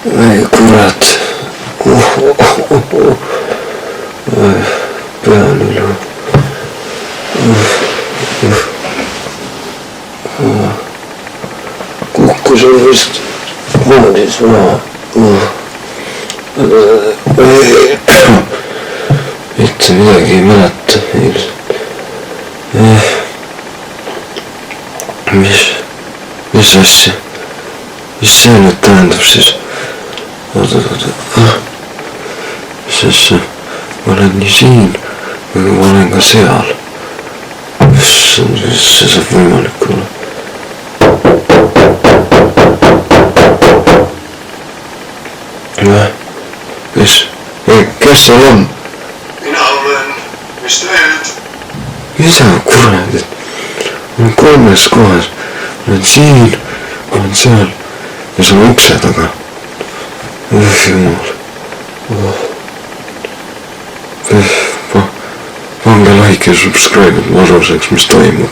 ei kurat. Pean üle. Kukkusin vist voodis maha. Mitte midagi ei mäleta ilmselt. Mis asja? Mis see nüüd tähendab siis? Oota. Mis asja? Ma olen nii siin, aga ma olen ka seal. See saab võimalik olla. Kes seal on? Mina olen, mis teed? Mida kurat? Ma olen 3 kohas. Ma olen siin, ma olen seal ja see on ukse taga. Jumal. Pange like ja subscribe, et ma aru saaks, mis toimub.